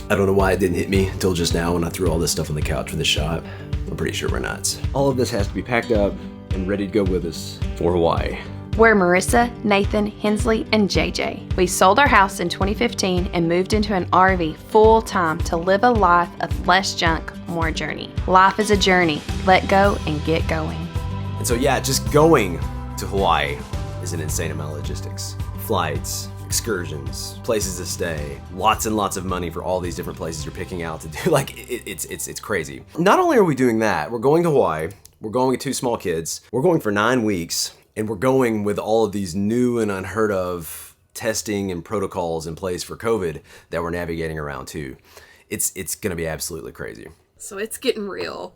I don't know why it didn't hit me until just now when I threw all this stuff on the couch for the shot. I'm pretty sure we're nuts. All of this has to be packed up and ready to go with us for Hawaii. We're Marissa, Nathan, Hensley, and JJ. We sold our house in 2015 and moved into an RV full-time to live a life of less junk, more journey. Life is a journey. Let go and get going. And so yeah, just going to Hawaii is an insane amount of logistics. Flights, excursions, places to stay, lots and lots of money for all these different places you're picking out to do. Like, it's crazy. Not only are we doing that, we're going to Hawaii, we're going with 2 small kids, we're going for 9 weeks, and we're going with all of these new and unheard of testing and protocols in place for COVID that we're navigating around too. It's gonna be absolutely crazy. So it's getting real.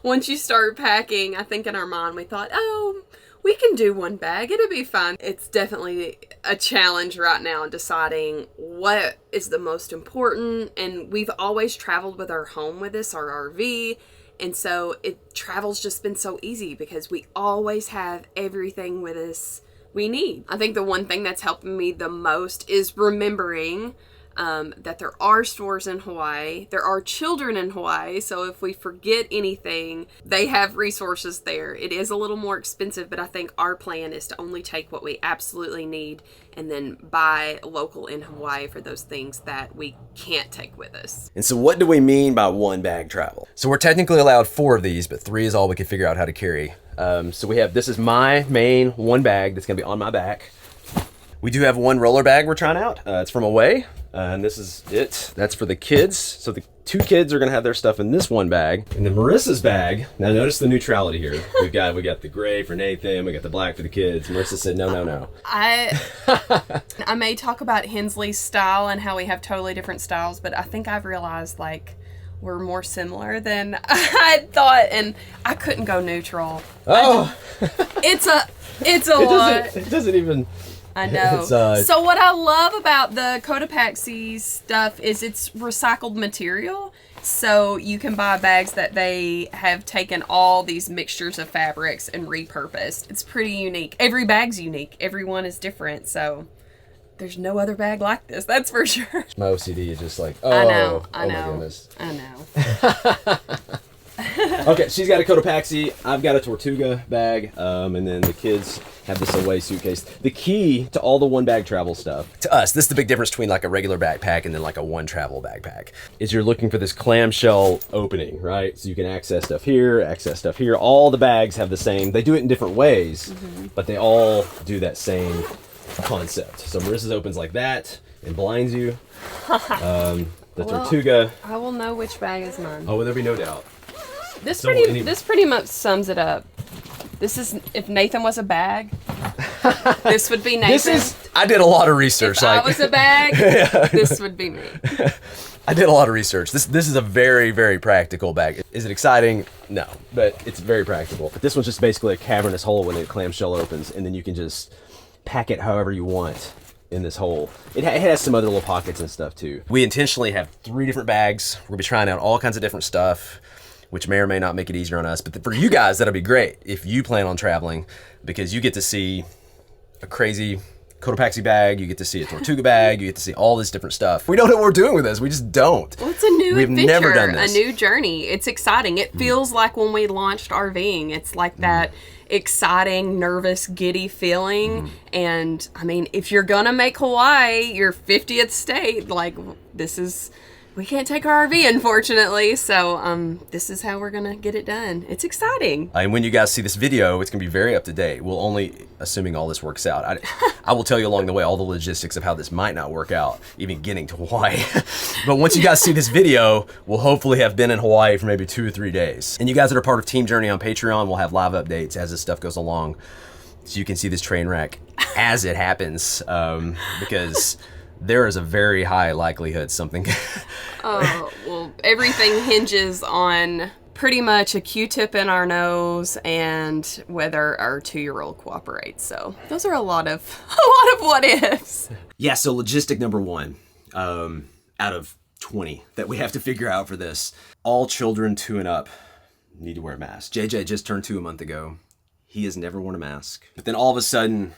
Once you start packing, I think in our mind we thought, oh, we can do 1 bag, it'll be fine. It's definitely a challenge right now deciding what is the most important. And we've always traveled with our home with us, our RV. And so travel's just been so easy because we always have everything with us we need. I think the one thing that's helping me the most is remembering that there are stores in Hawaii. There are children in Hawaii, so if we forget anything, they have resources there. It is a little more expensive, but I think our plan is to only take what we absolutely need and then buy local in Hawaii for those things that we can't take with us. And so what do we mean by 1 bag travel? So we're technically allowed 4 of these, but 3 is all we can figure out how to carry. So we have, this is my main 1 bag that's gonna be on my back. We do have 1 roller bag we're trying out. It's from Away. And this is it. That's for the kids. So the 2 kids are gonna have their stuff in this 1 bag. And then Marissa's bag, now notice the neutrality here. We got the gray for Nathan, we got the black for the kids. Marissa said, no. I may talk about Hensley's style and how we have totally different styles, but I think I've realized like we're more similar than I thought, and I couldn't go neutral. Oh! It's a lot. It doesn't even... I know. So what I love about the Cotopaxi stuff is it's recycled material. So you can buy bags that they have taken all these mixtures of fabrics and repurposed. It's pretty unique. Every bag's unique. Every one is different. So there's no other bag like this. That's for sure. My OCD is just like, I know. My goodness. I know. Okay, she's got a Cotopaxi, I've got a Tortuga bag, and then the kids have this Away suitcase. The key to all the 1 bag travel stuff, to us, this is the big difference between like a regular backpack and then like a 1 travel backpack, is you're looking for this clamshell opening, right? So you can access stuff here. All the bags have the same, they do it in different ways, but they all do that same concept. So Marissa's opens like that and blinds you. Tortuga. I will know which bag is mine. Oh, well, there'll be no doubt. This pretty much sums it up. This is, if Nathan was a bag, this would be Nathan. I did a lot of research. If I was a bag, this would be me. I did a lot of research. This is a very, very practical bag. Is it exciting? No, but it's very practical. But this one's just basically a cavernous hole when the clamshell opens, and then you can just pack it however you want in this hole. It has some other little pockets and stuff too. We intentionally have 3 different bags. We're gonna be trying out all kinds of different stuff, which may or may not make it easier on us. But for you guys, that'll be great if you plan on traveling, because you get to see a crazy Cotopaxi bag, you get to see a Tortuga bag, you get to see all this different stuff. We don't know what we're doing with this. We just don't. Well, it's a new adventure, never done this. A new journey. It's exciting. It feels like when we launched RVing. It's like that exciting, nervous, giddy feeling. And I mean, if you're gonna make Hawaii your 50th state, like we can't take our RV, unfortunately. So this is how we're gonna get it done. It's exciting. And when you guys see this video, it's gonna be very up to date. We'll only, assuming all this works out, I will tell you along the way all the logistics of how this might not work out, even getting to Hawaii. But once you guys see this video, we'll hopefully have been in Hawaii for maybe 2 or 3 days. And you guys that are part of Team Journey on Patreon will have live updates as this stuff goes along, so you can see this train wreck as it happens, because there is a very high likelihood something. Oh, well, everything hinges on pretty much a Q-tip in our nose and whether our 2-year-old cooperates. So those are a lot of what ifs. Yeah, so logistic number 1, out of 20 that we have to figure out for this. All children 2 and up need to wear masks. JJ just turned 2 a month ago. he has never worn a mask. But then all of a sudden,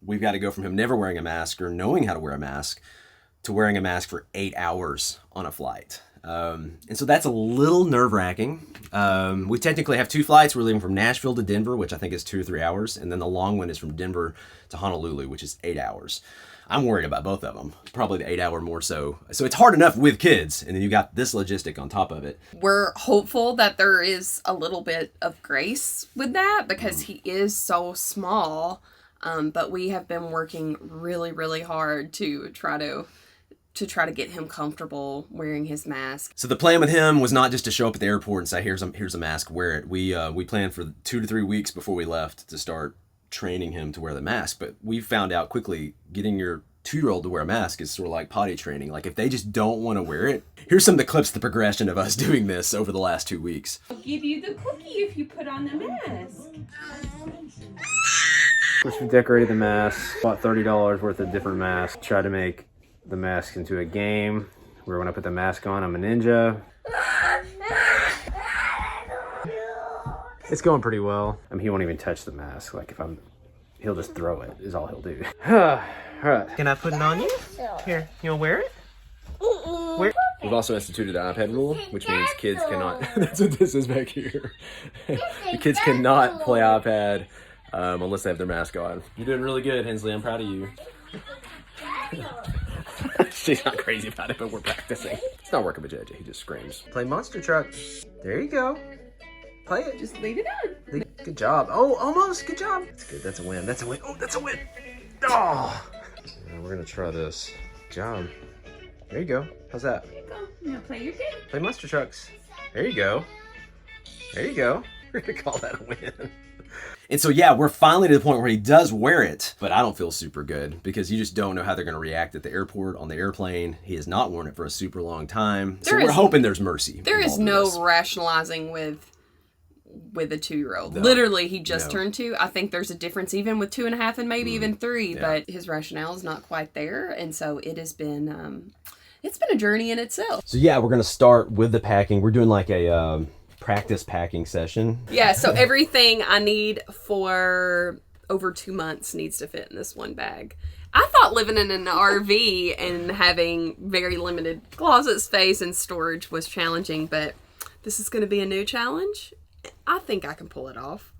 we've got to go from him never wearing a mask or knowing how to wear a mask to wearing a mask for 8 hours on a flight. And so that's a little nerve-wracking. We technically have 2 flights. We're leaving from Nashville to Denver, which I think is 2 or 3 hours. And then the long one is from Denver to Honolulu, which is 8 hours. I'm worried about both of them. Probably the 8 hour more so. So it's hard enough with kids. And then you got this logistic on top of it. We're hopeful that there is a little bit of grace with that because he is so small. But we have been working really, really hard to try to get him comfortable wearing his mask. So the plan with him was not just to show up at the airport and say, here's a mask, wear it. We planned for 2 to 3 weeks before we left to start training him to wear the mask. But we found out quickly getting your 2-year-old to wear a mask is sort of like potty training. Like if they just don't want to wear it, here's some of the clips, the progression of us doing this over the last 2 weeks. I'll give you the cookie if you put on the mask. First we decorated the mask, bought $30 worth of different masks, tried to make the mask into a game. We're gonna put the mask on. I'm a ninja. It's going pretty well. I mean, he won't even touch the mask. Like he'll just throw it is all he'll do. All right. Can I put it on you? Here, you wanna wear it? We've also instituted the iPad rule, which means kids cannot, that's what this is back here. The kids cannot play iPad unless they have their mask on. You're doing really good, Hensley. I'm proud of you. She's not crazy about it, but we're practicing. It's not working with JJ. He just screams. Play Monster Truck. There you go. Play it. Just leave it on. Good job. Oh, almost. Good job. That's good. That's a win. That's a win. Oh, that's a win. Oh. Yeah, we're gonna try this. Good job. There you go. How's that? There you go. Now play your game. Play Monster Trucks. There you go. There you go. We're gonna call that a win. And so, yeah, we're finally to the point where he does wear it, but I don't feel super good because you just don't know how they're going to react at the airport, on the airplane. He has not worn it for a super long time. So we're hoping there's mercy. There is no rationalizing with a 2-year-old. No. Literally, he just turned 2. I think there's a difference even with 2.5 and maybe even 3, but his rationale is not quite there. And so it has been, it's been a journey in itself. So, yeah, we're going to start with the packing. We're doing like a practice packing session. Yeah, so everything I need for over 2 months needs to fit in this one bag. I thought living in an RV and having very limited closet space and storage was challenging, but this is going to be a new challenge. I think I can pull it off.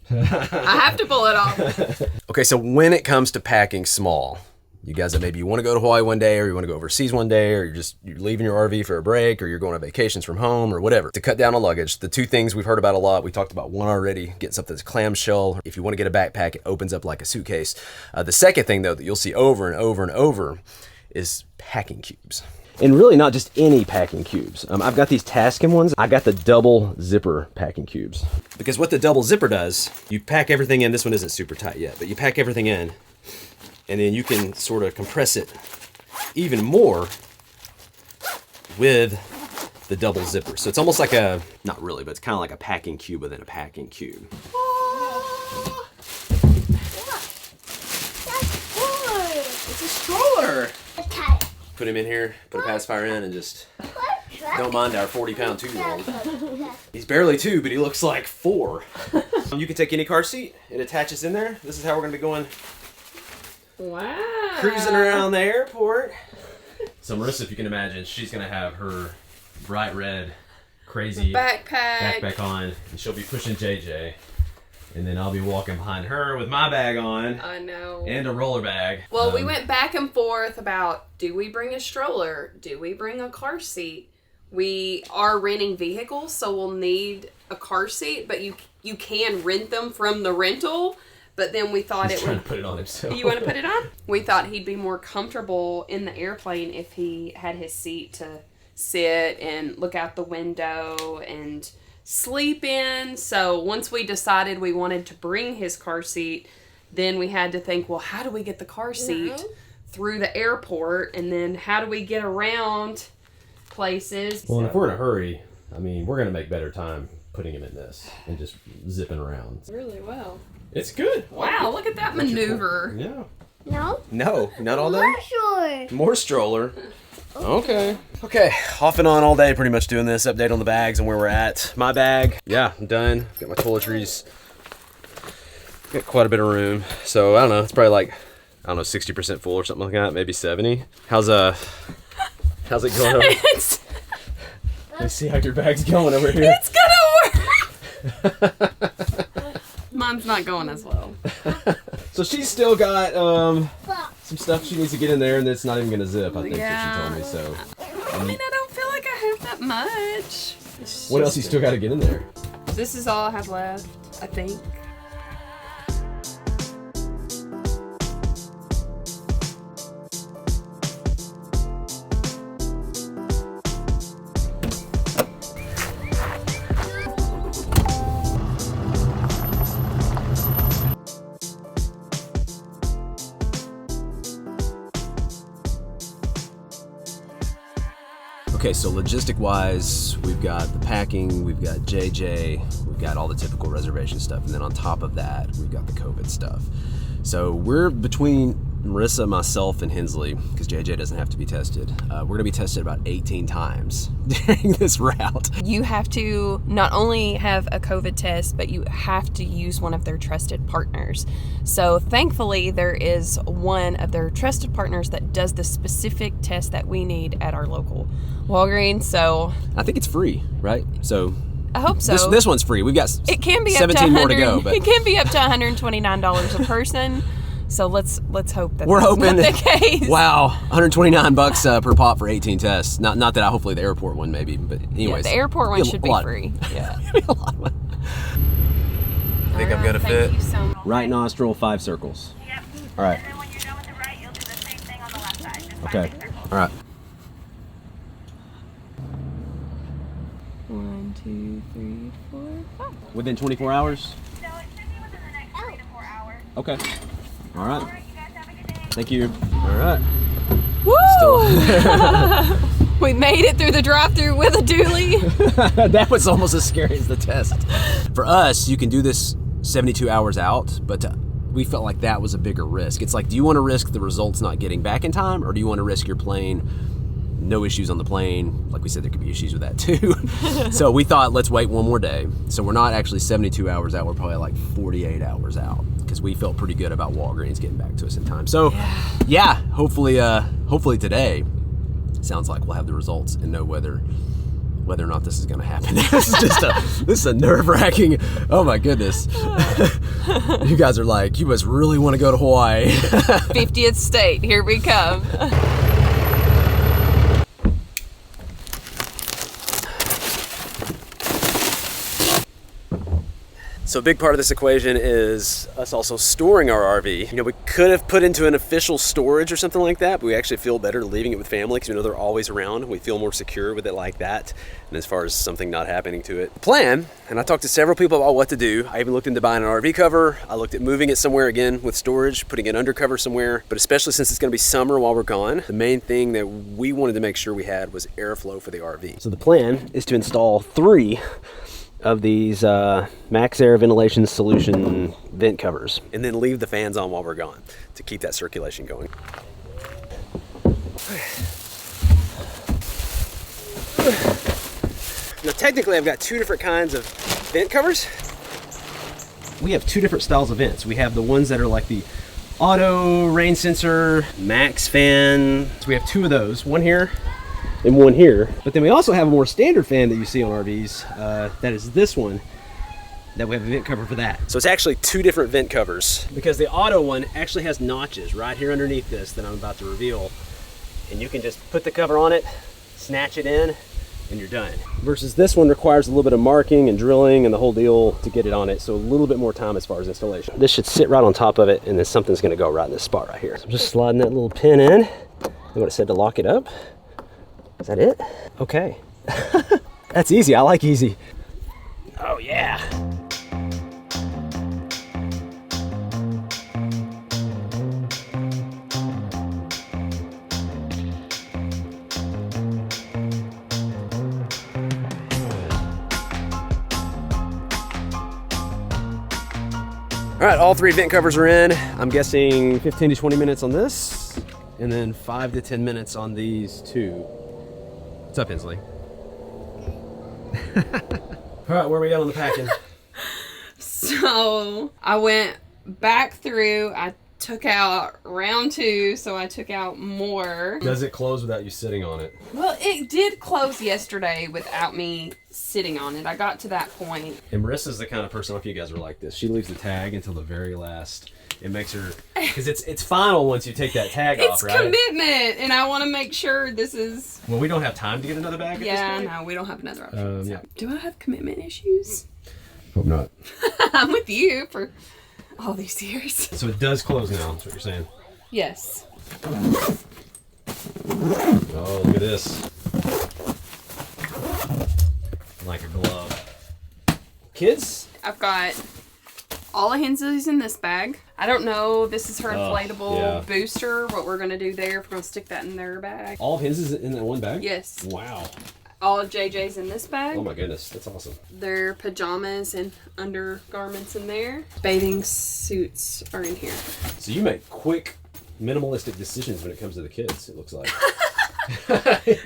I have to pull it off. Okay, so when it comes to packing small, you guys that maybe you want to go to Hawaii one day, or you want to go overseas one day, or you're leaving your RV for a break, or you're going on vacations from home, or whatever. To cut down on luggage, the 2 things we've heard about a lot, we talked about one already, getting something that's clamshell. If you want to get a backpack, it opens up like a suitcase. The second thing, though, that you'll see over and over and over is packing cubes. And really not just any packing cubes. I've got these Tascam ones. I got the double zipper packing cubes. Because what the double zipper does, you pack everything in. This one isn't super tight yet, but you pack everything in, and then you can sort of compress it even more with the double zipper. So it's almost like a, not really, but it's kind of like a packing cube within a packing cube. It's a stroller. Put him in here, put a pacifier in, and just don't mind our 40-pound 2-year-old. He's barely 2, but he looks like 4. You can take any car seat. It attaches in there. This is how we're going to be going. Wow. Cruising around the airport. So Marissa, if you can imagine, she's going to have her bright red Krazy backpack on, and she'll be pushing JJ. And then I'll be walking behind her with my bag on. I know. And a roller bag. Well, we went back and forth about, do we bring a stroller? Do we bring a car seat? We are renting vehicles, so we'll need a car seat, but you can rent them from the rental. But then we thought He's trying to put it on himself. You want to put it on? We thought he'd be more comfortable in the airplane if he had his seat to sit and look out the window and sleep in. So once we decided we wanted to bring his car seat, then we had to think, well, how do we get the car seat through the airport? And then how do we get around places? Well, and if we're in a hurry, I mean, we're going to make better time putting him in this and just zipping around. Really well. It's good. Wow, look at that maneuver. Yeah. No? No, not all day? Sure. More stroller. Okay, off and on all day pretty much doing this, update on the bags and where we're at. My bag, yeah, I'm done. Got my toiletries Got quite a bit of room. So I don't know, it's probably like, I don't know, 60% full or something like that, maybe 70. How's it going over? Let's see how your bag's going over here. It's gonna work. Mine's not going as well. So she's still got some stuff she needs to get in there, and it's not even gonna zip, I think, that she told me. So I mean, I don't feel like I have that much. What else you still got to get in there? This is all I have left, I think. Okay, so logistic-wise, we've got the packing, we've got JJ, we've got all the typical reservation stuff, and then on top of that, we've got the COVID stuff. So we're between Marissa, myself, and Hensley, because JJ doesn't have to be tested. We're gonna be tested about 18 times during this route. You have to not only have a COVID test, but you have to use one of their trusted partners. So thankfully, there is one of their trusted partners that does the specific test that we need at our local Walgreens. So I think it's free, right? So I hope so. This one's free. We've got it can be 17 up to more to go. But it can be up to $129 a person. So let's hope that we're that's hoping. not the case. Wow, $129 per pop for 18 tests. Not that hopefully the airport one maybe, but anyways. Yeah, the airport one should be free. Yeah. A lot of money. Think I'm gonna fit. Thank you so much. Right nostril, 5 circles. Yep. All right. And then when you're done with the right, you'll do the same thing on the left side. Just Okay. 5 circles. All right. 1, 2, 3, 4, 5. Within 24 hours. So it should be within the next 3 to 4 hours. Okay. All right. All right, you guys have a good day. Thank you. All right. Woo! We made it through the drive-thru with a dually. That was almost as scary as the test. For us, you can do this 72 hours out, but we felt like that was a bigger risk. It's like, do you want to risk the results not getting back in time, or do you want to risk your plane, no issues on the plane? Like we said, there could be issues with that too. So we thought, let's wait one more day. So we're not actually 72 hours out, we're probably like 48 hours out, because we felt pretty good about Walgreens getting back to us in time. So yeah, hopefully today, sounds like we'll have the results and know whether or not this is going to happen. This is a nerve-wracking, oh my goodness. You guys are like, you must really want to go to Hawaii. 50th state, here we come. So a big part of this equation is us also storing our RV. You know, we could have put into an official storage or something like that, but we actually feel better leaving it with family because we know they're always around. We feel more secure with it like that. And as far as something not happening to it. The plan, and I talked to several people about what to do. I even looked into buying an RV cover. I looked at moving it somewhere again with storage, putting it under cover somewhere. But especially since it's gonna be summer while we're gone, the main thing that we wanted to make sure we had was airflow for the RV. So the plan is to install 3 of these Max Air Ventilation Solution vent covers, and then leave the fans on while we're gone to keep that circulation going. Now technically I've got 2 different kinds of vent covers. We have 2 different styles of vents. We have the ones that are like the auto rain sensor max fan. So we have 2 of those, one here and one here. But then we also have a more standard fan that you see on RVs. That is this one, that we have a vent cover for that. So it's actually 2 different vent covers, because the auto one actually has notches right here underneath this that I'm about to reveal. And you can just put the cover on it, snatch it in, and you're done. Versus this one requires a little bit of marking and drilling and the whole deal to get it on it. So a little bit more time as far as installation. This should sit right on top of it, and then something's gonna go right in this spot right here. So I'm just sliding that little pin in. And what it said to lock it up. Is that it? Okay. That's easy. I like easy. Oh yeah. All right, all 3 vent covers are in. I'm guessing 15 to 20 minutes on this, and then 5 to 10 minutes on these 2. What's up, Hensley? All right, where are we at on the packing? So I went back through. I took out round 2, so I took out more. Does it close without you sitting on it? Well, it did close yesterday without me sitting on it. I got to that point. And Marissa's the kind of person, I don't know if you guys are like this. She leaves the tag until the very last. It makes her, because it's final once you take that tag off, right? It's commitment, and I want to make sure this is... Well, we don't have time to get another bag at this point. No, we don't have another option. Yeah. Do I have commitment issues? Hope not. I'm with you for all these years. So it does close now, that's what you're saying. Yes. Oh, look at this. Like a glove. Kids? I've got all of Hensley's in this bag. I don't know. This is her inflatable booster. What we're going to do there, if we're going to stick that in their bag. All of his is in that one bag? Yes. Wow. All of JJ's in this bag. Oh my goodness, that's awesome. Their pajamas and undergarments in there. Bathing suits are in here. So you make quick, minimalistic decisions when it comes to the kids, it looks like.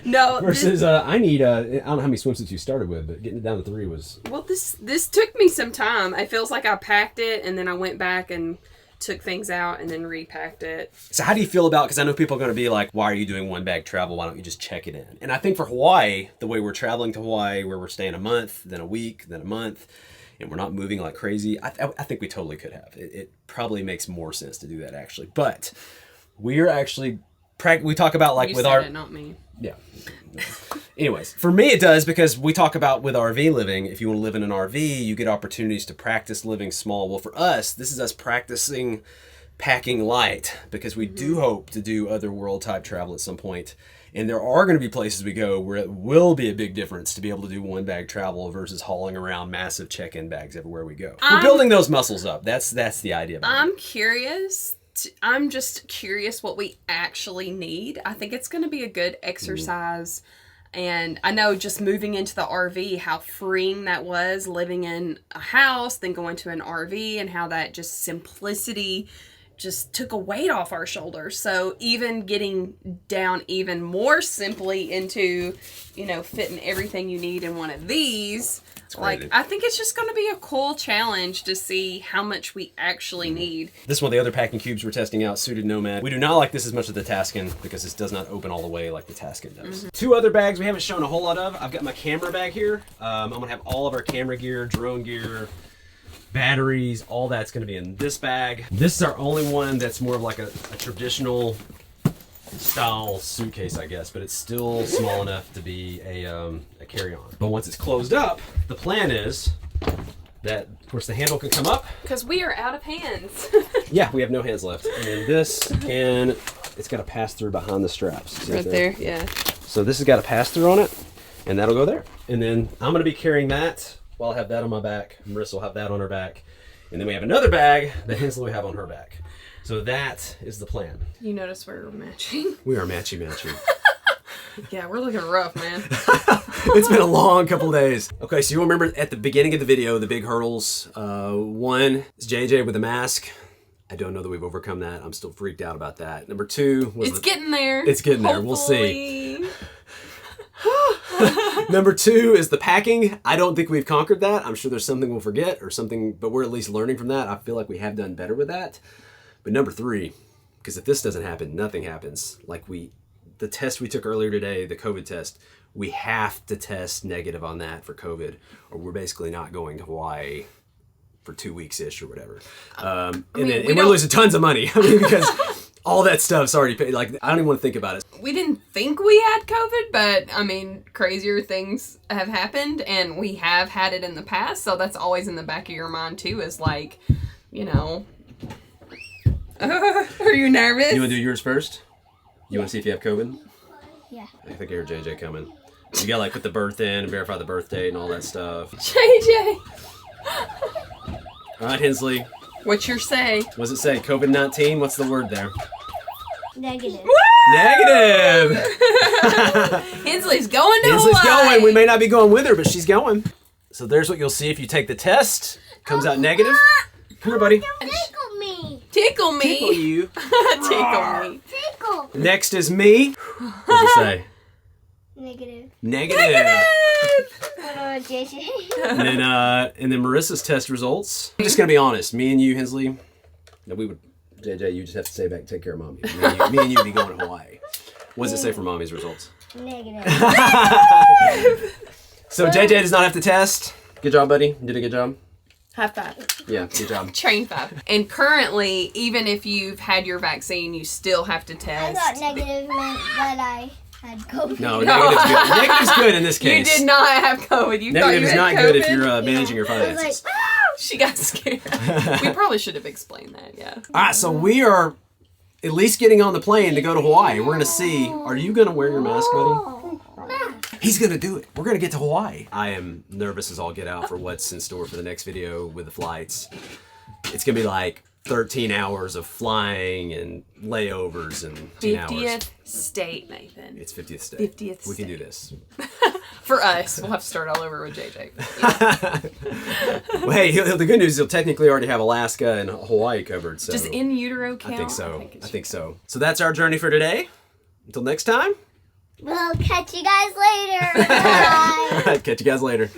No. Versus, I need, I don't know how many swimsuits you started with, but getting it down to 3 was... Well, this took me some time. It feels like I packed it, and then I went back and took things out and then repacked it. So how do you feel about, because I know people are going to be like, why are you doing one bag travel? Why don't you just check it in? And I think for Hawaii, the way we're traveling to Hawaii, where we're staying a month, then a week, then a month, and we're not moving like crazy, I think we totally could have. It probably makes more sense to do that, actually. But we're actually, we talk about like You with said our... it, not me. Yeah. Anyways, for me it does, because we talk about with RV living, if you want to live in an RV, you get opportunities to practice living small. Well, for us, this is us practicing packing light, because we do hope to do other world type travel at some point. And there are going to be places we go where it will be a big difference to be able to do one bag travel versus hauling around massive check-in bags everywhere we go. We're building those muscles up. That's the idea. I'm curious. I'm just curious what we actually need. I think it's going to be a good exercise. And I know just moving into the RV, how freeing that was, living in a house, then going to an RV, and how that just simplicity just took a weight off our shoulders. So even getting down even more simply into, fitting everything you need in one of these, like, I think it's just going to be a cool challenge to see how much we actually need. This one, the other packing cubes we're testing out, Suited Nomad. We do not like this as much as the Taskin, because this does not open all the way like the Taskin does. 2 other bags we haven't shown a whole lot of. I've got my camera bag here. I'm going to have all of our camera gear, drone gear, batteries, all that's going to be in this bag. This is our only one that's more of like a traditional style suitcase, I guess, but it's still small enough to be a carry-on. But once it's closed up, the plan is that, of course, the handle can come up. Because we are out of hands. Yeah, we have no hands left. And then this, and it's got a pass-through behind the straps. See Right there, yeah. So this has got a pass-through on it, and that'll go there. And then I'm going to be carrying that while I have that on my back. Marissa will have that on her back. And then we have another bag that Hensley will have on her back. So that is the plan. You notice we're matching? We are matchy. Yeah, we're looking rough, man. It's been a long couple days. Okay, so you remember at the beginning of the video, the big hurdles. One is JJ with the mask. I don't know that we've overcome that. I'm still freaked out about that. Number 2 was It's getting there. It's getting there. We'll see. Number 2 is the packing. I don't think we've conquered that. I'm sure there's something we'll forget or something, but we're at least learning from that. I feel like we have done better with that. But number 3, because if this doesn't happen, nothing happens. Like the test we took earlier today, the COVID test, we have to test negative on that for COVID, or we're basically not going to Hawaii for 2 weeks-ish or whatever. And we're losing tons of money. I mean, because all that stuff's already paid. Like, I don't even want to think about it. We didn't think we had COVID, but I mean, crazier things have happened, and we have had it in the past. So that's always in the back of your mind too, is like, are you nervous? You want to do yours first? You want to see if you have COVID? Yeah. I think I hear JJ coming. You gotta put the birth in and verify the birth date and all that stuff. JJ! All right, Hensley. What's your say? What does it say? COVID-19? What's the word there? Negative. Negative! Hensley's going to Hensley's Hawaii. going. We may not be going with her, but she's going. So there's what you'll see if you take the test. Comes out negative. Come here, buddy. Tickle me. Tickle me. Tickle you. Tickle me. Tickle. Next is me. What does it say? Negative. Negative. JJ. And then Marissa's test results. I'm just gonna be honest. Me and you, Hensley, Now we would, JJ, you just have to stay back and take care of mommy. Me and you would be going to Hawaii. What does it say for mommy's results? Negative. So JJ does not have to test. Good job, buddy. You did a good job. High five. Yeah, good job. Train five. And currently, even if you've had your vaccine, you still have to I test. thought negative meant that I had COVID. No, negative's good. Negative's good in this You case. did not have COVID. You thought Negative you is had not COVID? good if you're managing your I was finances. like, She got scared. We probably should have explained that, yeah. All right, so we are at least getting on the plane to go to Hawaii. We're going to see, are you going to wear your mask, buddy? He's going to do it. We're going to get to Hawaii. I am nervous as all get out for what's in store for the next video with the flights. It's going to be like 13 hours of flying and layovers and 10 hours. 50th state, Nathan. It's 50th state. 50th We can do state. this. For us, we'll have to start all over with JJ. Well, hey, the good news is he'll technically already have Alaska and Hawaii covered. So Does in utero count? I think so. it I should think so. So that's our journey for today. Until next time. we'll catch you guys later. Bye. Catch you guys later.